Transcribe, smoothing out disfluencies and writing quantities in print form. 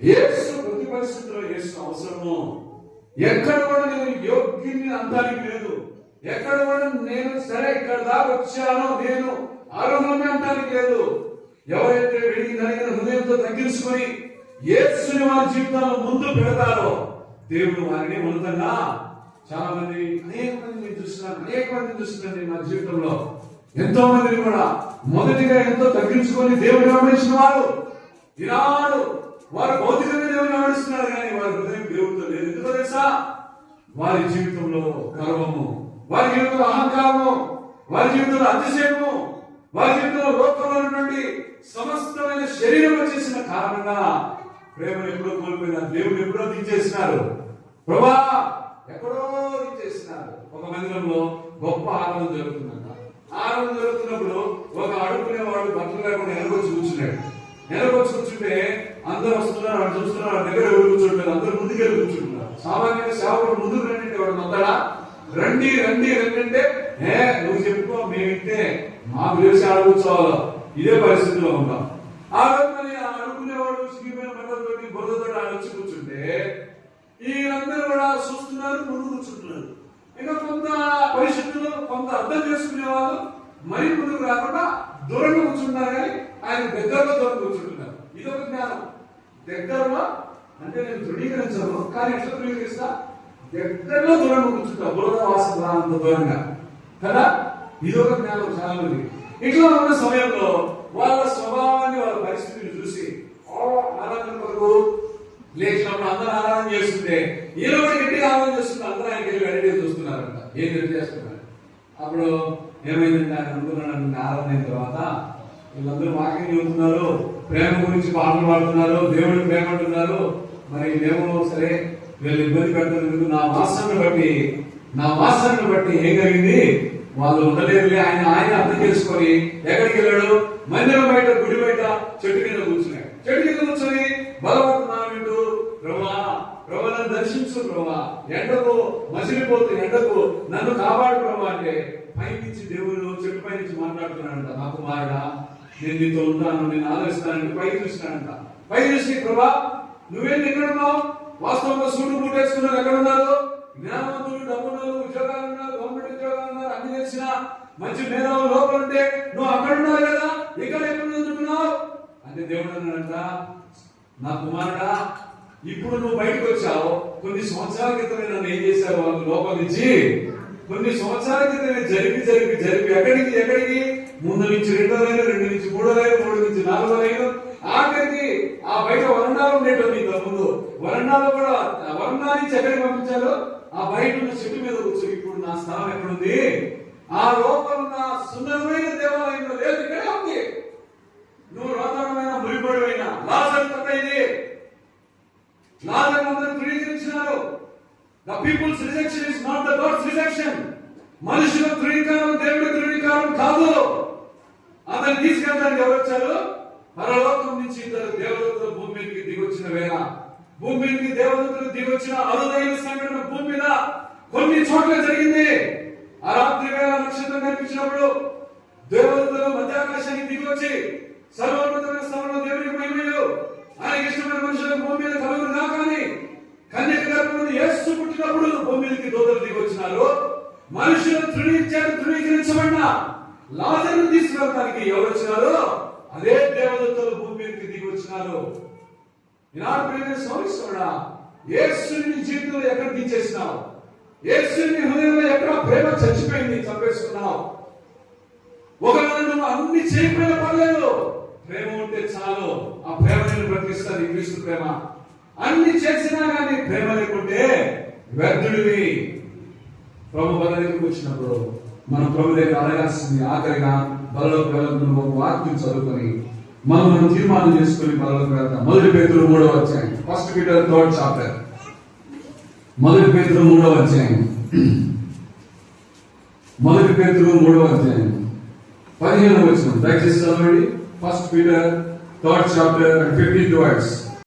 యేసు ప్రతి పరిస్థితుల్లో యేసు అవసరము. ఎక్కడ కూడా నేను యోగ్యుని అంతానికి లేదు, ఎక్కడ కూడా నేను సరే ఇక్కడ దాకా వచ్చానో నేను అర్హుని అంటానికి లేదు. ఎవరైతే వెలిగి నలిగిన హృదయంతో తగ్గించుకొని యేసుని వారి జీవితాల్లో ముందు పెడతారో దేవుడు వారిని ఉన్నతంగా చాలా మంది అనేక మందిని చూస్తున్నాను నా జీవితంలో. ఎంతో మందిని కూడా మొదటిగా ఎంతో తగ్గించుకొని దేవుడు వెంబడించిన వారు ఈనాడు వారు భౌతికంగా దేవుని వెంబడిస్తున్నారు, కానీ వారి హృదయం దేవుడితో లేదు. ఎందుకో తెలుసా? వారి జీవితంలో గర్వము, వారి జీవితంలో అహంకారము, వారి జీవితంలో అతిశయము, వారి జీవితంలో లోకంలో ఉన్నటువంటి సమస్తమైన శరీరం వచ్చేసిన కారణంగా ప్రేమను ఎప్పుడో కోల్పోయినారు, దేవుడు ఎప్పుడో దించేసినారు, ప్రభా ఎక్కడో దించేసినారు. ఒక మందిరంలో గొప్ప ఆరాధన జరుగుతుందంట. ఆరాధన జరుగుతున్నప్పుడు ఒక అడుగుకునేవాడు బట్టలు లేకుండా వెనకొచ్చి కూర్చుంటే అందరూ వస్తున్నారు, వాడు చూస్తున్నారు, వాడి దగ్గర ఎవరు కూర్చోట్లేదు, అందరూ ముందుకెళ్ళి కూర్చుంటున్నారు. సామాన్యంగా సేవకుడు ముందుకు రండి, వాడు వద్దాడా రండి అంటే నువ్వు చెప్పుకో, మేమింటే మాకు తెలిసి ఆడ కూర్చోవాలో ఇదే పరిస్థితిలో ఉంటాం. ఆ రోజు మరి అడుగుకునేవాడు సిగిపోయిన బట్టలతోటి బురదతో వచ్చి కూర్చుంటే వీళ్ళందరూ కూడా చూస్తున్నారు, ముందు కూర్చుంటున్నారు. ఇంకా కొంత పరిస్థితుల్లో కొంత అర్థం చేసుకునే వాళ్ళు మరి ముందుకు రాకుండా దూరంగా కూర్చుంటున్నారు, కానీ ఆయన దగ్గరలో దూరం కూర్చుంటున్నారు. ఇదొక జ్ఞానం. దగ్గరలో అంటే నేను ధృవీకరించను, కానీ ఎట్లా ధృవీకరిస్తా? దగ్గరలో దూరంగా కూర్చుంటా, బురద వాసన అంత దూరంగా కదా. ఇదొక జ్ఞానం చాలా మంది. ఇట్లా ఉన్న సమయంలో వాళ్ళ స్వభావాన్ని వాళ్ళ పరిస్థితిని చూసి ఆరాధన కొరకు లేచినప్పుడు అందరూ ఆరాధన చేస్తుంటే ఈయన కూడా గట్టిగా ఆరాధన చేస్తుంటే అందరూ ఆయనకి వెళ్ళి వెరైటీ చూస్తున్నారంట, ఏం గట్టి చేస్తున్నారు. అప్పుడు ఏమైందంటే ఆయన అనుకున్నాడు, ఆరాధన అయిన తర్వాత వీళ్ళందరూ వాక్యం చెబుతున్నారు, ప్రేమ గురించి పాటలు పాడుతున్నారు, దేవుడికి ప్రేమ అంటున్నారు. మరి మేము సరే వీళ్ళు ఇబ్బంది పెట్టినందుకు నా వాసనను బట్టి ఏం కలిగింది, వాళ్ళు ఉండలేరులే. ఆయన అర్థం చేసుకొని ఎక్కడికి వెళ్ళాడు? మందిరం బయట, గుడి బయట చెట్టు కింద కూర్చున్నాడు. చెట్టు కింద కూర్చొని బలపడుతున్నాడు, ప్రభా నన్ను దర్శించు ప్రభా, ఎండకు మసిలిపోతూ ఎండకు నన్ను కాపాడు ప్రభా అంటే పైనుంచి దేవుడు చెట్టు పై నుంచి మాట్లాడుతున్నాడంట. నా కుమారుడా నేను నీతో ఉంటాను, నేను ఆదరిస్తానంటే పై చూసినాడంట. పై చూసి ప్రభా నువ్వేంటి ఎక్కడ ఉన్నావు? వాస్తవంగా సూటు బూట్ వేసుకున్నారు, ఎక్కడ ఉన్నారు? జ్ఞానవంతులు, డబ్బున్నారు, ఉద్యోగాలు ఉన్నారు, గవర్నమెంట్ ఉద్యోగాలు ఉన్నారు, అన్ని తెలిసిన మంచి మేధావులు లోపల ఉంటే నువ్వు అక్కడ ఉన్నావు కదా, ఇక్కడ ఎక్కడ ఉంటున్నావు అంటే దేవుడు అన్నాడంట, నా కుమారుడా ఇప్పుడు నువ్వు బయటకు వచ్చావు, కొన్ని సంవత్సరాల క్రితమే నన్ను ఏం చేశారు వాళ్ళు లోపల నుంచి, కొన్ని సంవత్సరాల క్రితమే జరిపి ఎక్కడికి ముందు నుంచి 2వ లైన్, 2 నుంచి 3వ లైన్, 3 నుంచి 4వ లైన్, ఆఖరికి ఆ బయట వరండాలు ఉండేటప్పుడు ఇంత ముందు వరండాలో కూడా వరండా నుంచి ఎక్కడికి పంపించారు? ఆ బయట ఉన్న చెట్టు మీద కూర్చొని ఇప్పుడు నా స్థలం ఎక్కడుంది? ఆ లోపల ఉన్న సుందరమైన దేవాలయంలో లేదు, ఇక్కడే ఉంది. నువ్వు రోదనమైన మురిపడివైన లాజరు తప్పైంది, లాజరు అందరూ ధృవీకరించినారు. The people's rejection is not the God's rejection. మనుషుల ధృవీకరణ దేవుడి ధృవీకరణ కాదు. అతను తీసుకెళ్ళడానికి ఎవరు వచ్చారు? పరలోకం నుంచి 2 దేవదూతలు భూమి మీదకి దిగొచ్చిన వేళ, భూమి మీదకి దేవదూతలు దిగొచ్చిన అరుదైన సంఘటన భూమి మీద కొన్ని చోట్ల జరిగింది. ఆ రాత్రి వేళ నక్షత్రం కనిపించినప్పుడు దేవదూతలు మధ్యాకాశానికి దిగొచ్చి సర్వోన్నతమైన స్థలంలో దేవునికి మహిమలు, ఆయనకి ఇష్టమైన మనుషులకు భూమి మీద కలుగురు కాక అని కన్యక గర్భంలో యేసు పుట్టినప్పుడు భూమి మీదకి దూతలు దిగొచ్చినారు. మనుషులు ధృవీకరించబడిన లాజరును తీసుకెళ్ళడానికి ఎవరు వచ్చినారు? అదే దేవదూతలు భూమి మీదకి దిగి వచ్చినారు. ఈనాడు ప్రియమైన సోదరుడా, యేసుని జీవితంలో ఎక్కడ దించేసినావు? యేసుని హృదయంలో ఎక్కడ ప్రేమ చచ్చిపోయింది, చంపేసుకున్నావు. ఒకవేళ నువ్వు అన్ని చేయకపోయిన పర్లేదు, ప్రేమ ఉంటే చాలు. ఆ ప్రేమ నేను బ్రతికిస్తాను, క్రీస్తు ప్రేమ. అన్ని చేసినా కానీ ప్రేమ లేకుంటే వ్యర్థుడివి. ప్రభు బల దగ్గరికి వచ్చినప్పుడు మనం ప్రభు దగ్గర అడగాల్సింది ఆఖరిగా బలలోకి వెళ్ళకుండా ఒక వాక్యం చదువుకొని మనం తీర్మానం చేసుకుని బలలోకి వెళ్తాం. 1 పేతురు 3వ అధ్యాయం, 1 Peter 3rd chapter, 1 పేతురు 3వ అధ్యాయం, 1 పేతురు 3వ అధ్యాయం 15వ వచనం దయచేసి చదవండి. 1 Peter 3rd chapter and 15th verse.